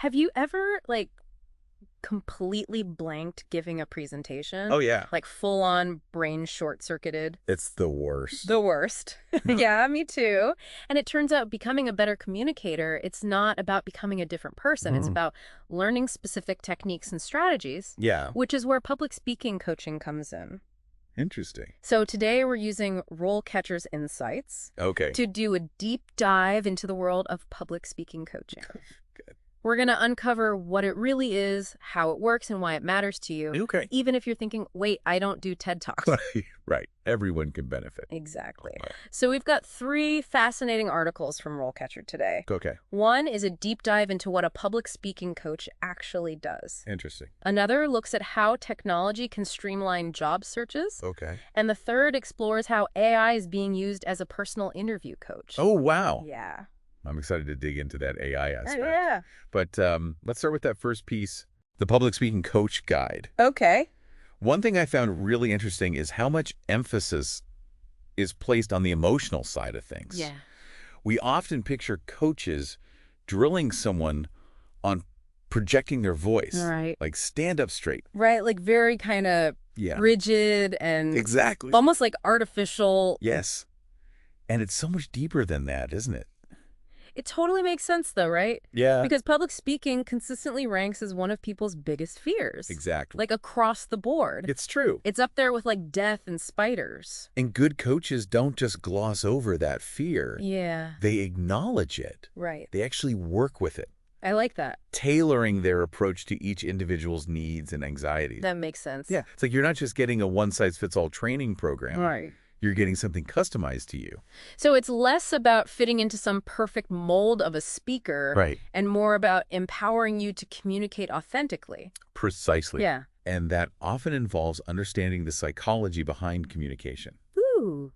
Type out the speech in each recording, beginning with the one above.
Have you ever, like, completely blanked giving a presentation? Oh, yeah. Like, full-on brain short-circuited? It's the worst. The worst. Yeah, me too. And it turns out becoming a better communicator, it's not about becoming a different person. It's about learning specific techniques and strategies, Yeah. which is where public speaking coaching comes in. Interesting. So today we're using RoleCatcher's insights Okay. to do a deep dive into the world of public speaking coaching. Good. We're going to uncover what it really is, how it works, and why it matters to you. Okay. Even if you're thinking, wait, I don't do TED Talks. Right. Everyone can benefit. Exactly. So we've got 3 fascinating articles from RoleCatcher today. Okay. One is a deep dive into what a public speaking coach actually does. Interesting. Another looks at how technology can streamline job searches. Okay. And the third explores how AI is being used as a personal interview coach. Oh, wow. Yeah. I'm excited to dig into that AI aspect. Yeah. But let's start with that first piece, the Public Speaking Coach Guide. Okay. One thing I found really interesting is how much emphasis is placed on the emotional side of things. Yeah. We often picture coaches drilling someone on projecting their voice. Right. Like stand up straight. Right, like very kind of Yeah. rigid and Exactly. almost like artificial. Yes. And it's so much deeper than that, isn't it? It totally makes sense though, right? Yeah. Because public speaking consistently ranks as one of people's biggest fears. Exactly. Like across the board. It's true. It's up there with like death and spiders. And good coaches don't just gloss over that fear. Yeah. They acknowledge it. Right. They actually work with it, I like that. tailoring their approach to each individual's needs and anxieties. That makes sense. Yeah. It's like you're not just getting a one-size-fits-all training program. Right. You're getting something customized to you. So it's less about fitting into some perfect mold of a speaker. Right. And more about empowering you to communicate authentically. Precisely. Yeah. And that often involves understanding the psychology behind communication, Ooh,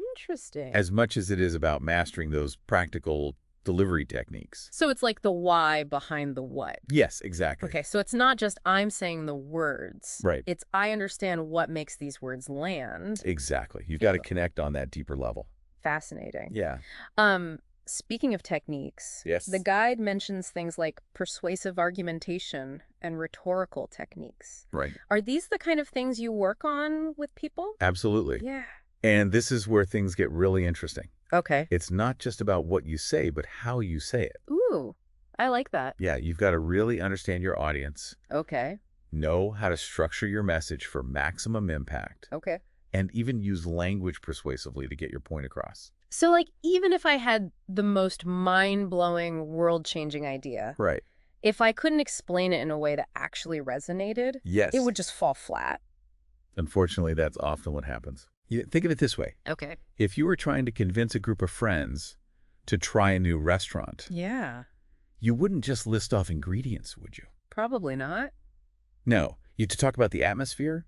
interesting. as much as it is about mastering those practical delivery techniques. So it's like the why behind the what. Yes, exactly. Okay, so it's not just I'm saying the words. Right. It's I understand what makes these words land. Exactly. You've got to connect on that deeper level. Fascinating. Yeah. Speaking of techniques, Yes. the guide mentions things like persuasive argumentation and rhetorical techniques. Right. Are these the kind of things you work on with people? Absolutely. Yeah. And this is where things get really interesting. Okay. It's not just about what you say, but how you say it. Ooh, I like that. Yeah, you've got to really understand your audience, Okay. know how to structure your message for maximum impact, Okay. and even use language persuasively to get your point across. So, like, even if I had the most mind-blowing, world-changing idea, Right. if I couldn't explain it in a way that actually resonated, Yes. it would just fall flat. Unfortunately, that's often what happens. Think of it this way. Okay. If you were trying to convince a group of friends to try a new restaurant, Yeah. you wouldn't just list off ingredients, would you? Probably not. No. You'd talk about the atmosphere,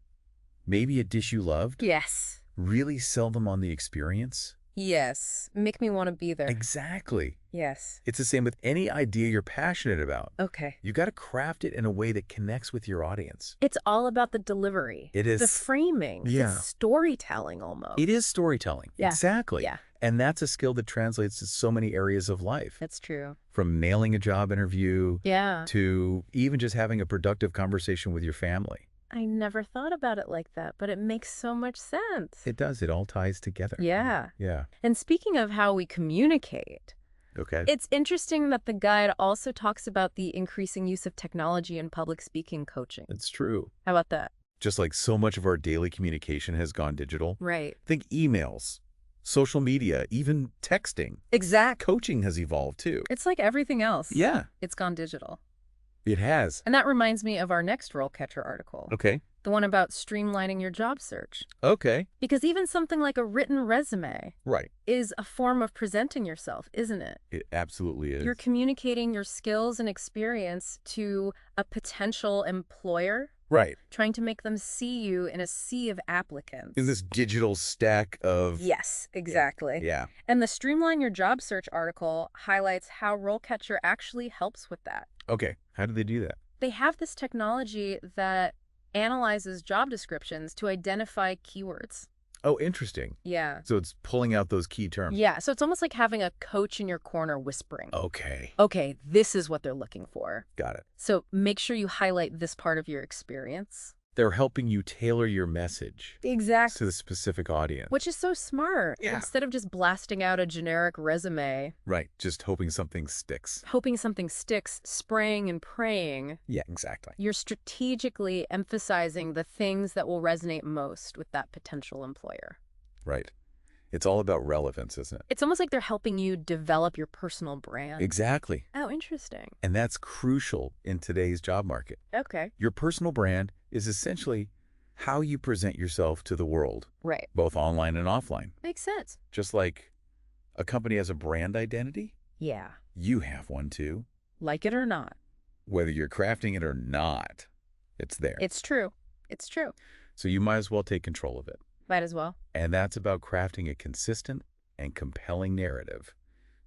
maybe a dish you loved, Yes. really sell them on the experience. Yes. Make me want to be there. Exactly. Yes. It's the same with any idea you're passionate about. Okay. You got to craft it in a way that connects with your audience. It's all about the delivery. It is. The framing. Yeah. The storytelling almost. It is storytelling. Yeah. Exactly. Yeah. And that's a skill that translates to so many areas of life. That's true. From nailing a job interview Yeah. to even just having a productive conversation with your family. I never thought about it like that, but it makes so much sense. It does. It all ties together. Yeah. Yeah. And speaking of how we communicate, Okay. it's interesting that the guide also talks about the increasing use of technology in public speaking coaching. It's true. How about that? Just like so much of our daily communication has gone digital. Right. Think emails, social media, even texting. Exactly. Coaching has evolved too. It's like everything else. Yeah, It's gone digital. it has. And that reminds me of our next RoleCatcher article, Okay. the one about streamlining your job search. Okay. Because even something like a written resume Right. is a form of presenting yourself, isn't it? It absolutely is. You're communicating your skills and experience to a potential employer, right. trying to make them see you in a sea of applicants. In this digital stack of... Yes, exactly. Yeah. And the Streamline Your Job Search article highlights how RoleCatcher actually helps with that. Okay. How do they do that? They have this technology that analyzes job descriptions to identify keywords. Oh, interesting. Yeah. So it's pulling out those key terms. Yeah, so it's almost like having a coach in your corner whispering. Okay. Okay, this is what they're looking for. Got it. So make sure you highlight this part of your experience. They're helping you tailor your message to Exactly. the specific audience. Which is so smart. Yeah. Instead of just blasting out a generic resume, Right. Just hoping something sticks. hoping something sticks, spraying and praying, Yeah, exactly. you're strategically emphasizing the things that will resonate most with that potential employer. Right. It's all about relevance, isn't it? It's almost like they're helping you develop your personal brand. Exactly. Oh, interesting. And that's crucial in today's job market. Okay. Your personal brand is essentially how you present yourself to the world, Right. both online and offline. Makes sense. Just like a company has a brand identity, Yeah. you have one too. Like it or not. Whether you're crafting it or not, it's there. It's true. It's true. So you might as well take control of it. Might as well. And that's about crafting a consistent and compelling narrative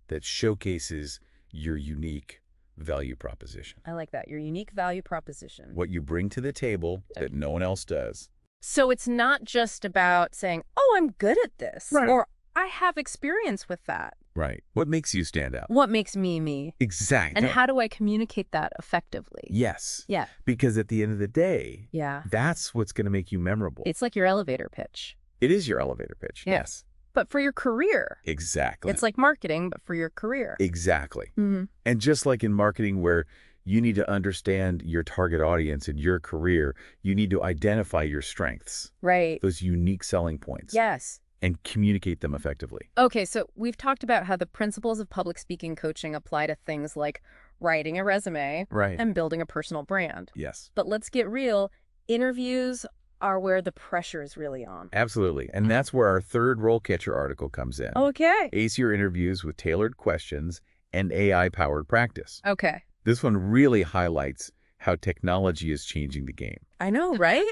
that showcases your unique value proposition. I like that. Your unique value proposition. What you bring to the table that no one else does. So it's not just about saying, oh, I'm good at this. Right. Or I have experience with that. Right. What makes you stand out? What makes me me? Exactly. And how do I communicate that effectively? Yes. Yeah. Because at the end of the day, Yeah. that's what's going to make you memorable. It's like your elevator pitch. It is your elevator pitch. Yeah. Yes. But for your career. Exactly. It's like marketing, but for your career. Exactly. Mm-hmm. And just like in marketing where you need to understand your target audience and your career, you need to identify your strengths, Right. those unique selling points, Yes. and communicate them effectively. Okay, so we've talked about how the principles of public speaking coaching apply to things like writing a resume Right. and building a personal brand. Yes. But let's get real. Interviews are where the pressure is really on. Absolutely. And that's where our third RoleCatcher article comes in. Okay. Ace your interviews with tailored questions and AI-powered practice. Okay. This one really highlights how technology is changing the game. I know, right?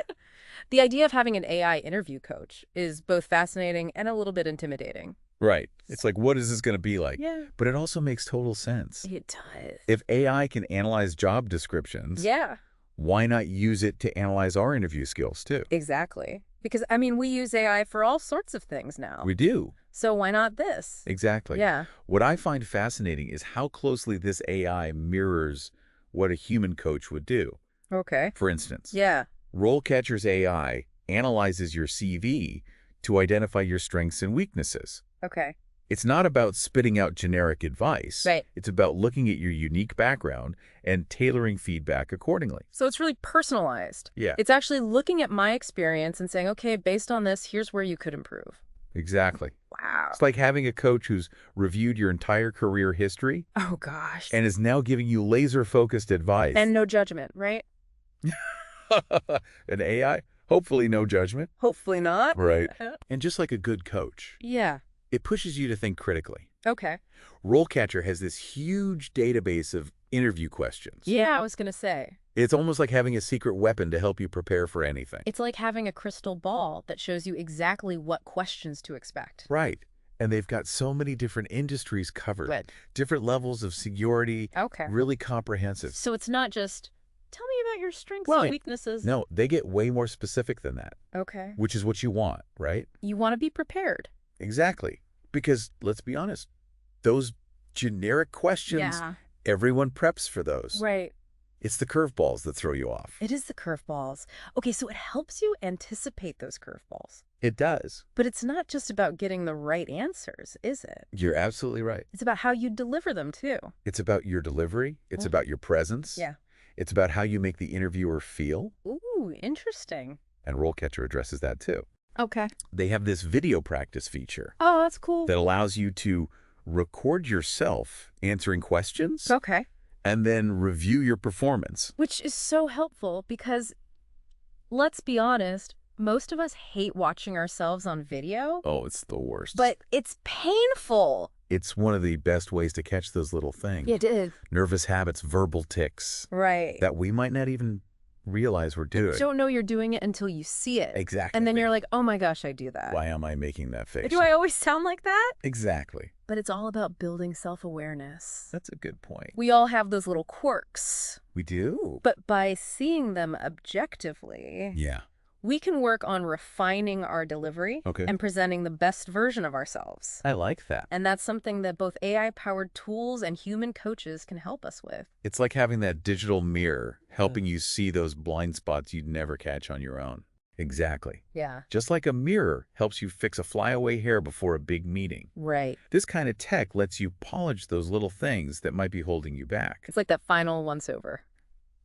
The idea of having an AI interview coach is both fascinating and a little bit intimidating. Right. It's like, what is this going to be like? Yeah. But it also makes total sense. It does. If AI can analyze job descriptions, Yeah, why not use it to analyze our interview skills too? exactly. Because, I mean, we use AI for all sorts of things now. We do. So why not this? Exactly. Yeah. What I find fascinating is how closely this AI mirrors what a human coach would do. Okay. For instance, Yeah. RoleCatcher's AI analyzes your CV to identify your strengths and weaknesses. Okay. It's not about spitting out generic advice. Right. It's about looking at your unique background and tailoring feedback accordingly. So it's really personalized. Yeah, It's actually looking at my experience and saying, okay, based on this, here's where you could improve. exactly. Wow. It's like having a coach who's reviewed your entire career history Oh, gosh. and is now giving you laser-focused advice. And no judgment, right? An AI? Hopefully no judgment. Hopefully not. Right. And just like a good coach, Yeah. it pushes you to think critically. Okay. RoleCatcher has this huge database of interview questions. Yeah, I was going to say. It's almost like having a secret weapon to help you prepare for anything. It's like having a crystal ball that shows you exactly what questions to expect. Right. And they've got so many different industries covered. Good. Different levels of seniority. Okay. Really comprehensive. So it's not just, tell me about your strengths Right. and weaknesses. No, they get way more specific than that, Okay. which is what you want, right? You want to be prepared. Exactly. Because let's be honest, those generic questions, everyone preps for those. Right. It's the curveballs that throw you off. It is the curveballs. Okay, so it helps you anticipate those curveballs. It does. But it's not just about getting the right answers, is it? You're absolutely right. It's about how you deliver them, too. It's about your delivery. It's about your presence. Yeah. It's about how you make the interviewer feel. Ooh, interesting. And RoleCatcher addresses that too. Okay. They have this video practice feature Oh, that's cool. that allows you to record yourself answering questions Okay. and then review your performance. Which is so helpful because, let's be honest, most of us hate watching ourselves on video, Oh, it's the worst. but it's painful. It's one of the best ways to catch those little things. It is. Nervous habits, verbal tics Right. that we might not even realize we're doing. You don't know you're doing it until you see it. Exactly. And then you're like, oh my gosh, I do that. Why am I making that face? Do I always sound like that? Exactly. But it's all about building self-awareness. That's a good point. We all have those little quirks. We do. But by seeing them objectively, Yeah. We can work on refining our delivery Okay. and presenting the best version of ourselves. I like that. And that's something that both AI-powered tools and human coaches can help us with. It's like having that digital mirror helping you see those blind spots you'd never catch on your own. Exactly. Yeah. Just like a mirror helps you fix a flyaway hair before a big meeting. Right. This kind of tech lets you polish those little things that might be holding you back. It's like that final once-over.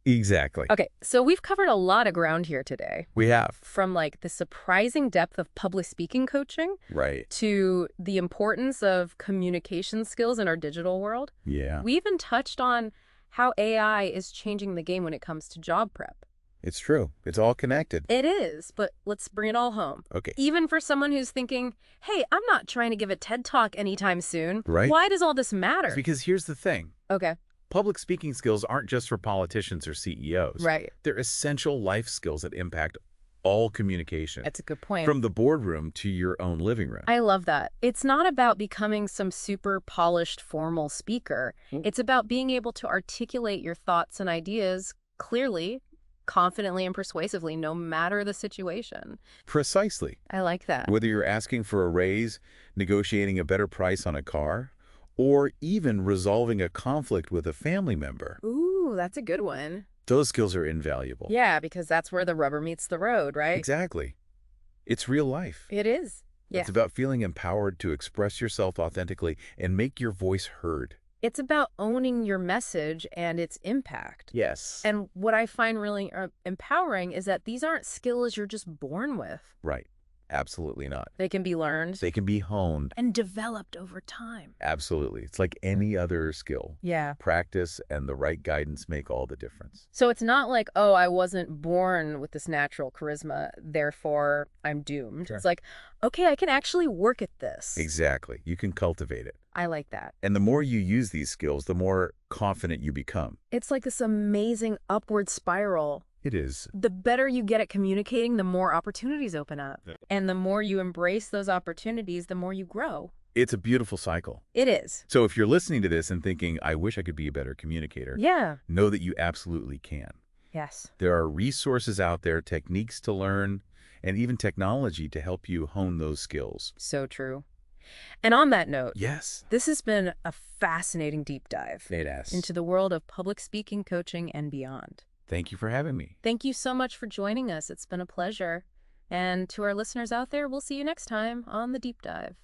Exactly. Okay, so we've covered a lot of ground here today. We have. From like the surprising depth of public speaking coaching Right. to the importance of communication skills in our digital world. Yeah. We even touched on how AI is changing the game when it comes to job prep. It's true. It's all connected. It is, but let's bring it all home. Okay. Even for someone who's thinking, hey, I'm not trying to give a TED Talk anytime soon. Right. Why does all this matter? Because here's the thing. Okay. Public speaking skills aren't just for politicians or CEOs. Right. They're essential life skills that impact all communication. That's a good point. From the boardroom to your own living room. I love that. It's not about becoming some super polished formal speaker. It's about being able to articulate your thoughts and ideas clearly, confidently, and persuasively, no matter the situation. Precisely. I like that. Whether you're asking for a raise, negotiating a better price on a car, or even resolving a conflict with a family member, Ooh, that's a good one. those skills are invaluable. Yeah, because that's where the rubber meets the road, right? Exactly. It's real life. It is. Yeah. It's about feeling empowered to express yourself authentically and make your voice heard. It's about owning your message and its impact. Yes. And what I find really empowering is that these aren't skills you're just born with. Right. Absolutely not. They can be learned They can be honed. and developed over time. Absolutely. It's like any other skill. Yeah. Practice and the right guidance make all the difference. So it's not like, oh, I wasn't born with this natural charisma, therefore I'm doomed. Sure. It's like, okay, I can actually work at this. Exactly. You can cultivate it. I like that. And the more you use these skills, the more confident you become. It's like this amazing upward spiral. It is. The better you get at communicating, the more opportunities open up. Yeah. And the more you embrace those opportunities, the more you grow. It's a beautiful cycle. It is. So if you're listening to this and thinking, I wish I could be a better communicator, Yeah. know that you absolutely can. Yes. There are resources out there, techniques to learn, and even technology to help you hone those skills. So true. And on that note, Yes. this has been a fascinating deep dive It has. into the world of public speaking, coaching, and beyond. Thank you for having me. Thank you so much for joining us. It's been a pleasure. And to our listeners out there, we'll see you next time on The Deep Dive.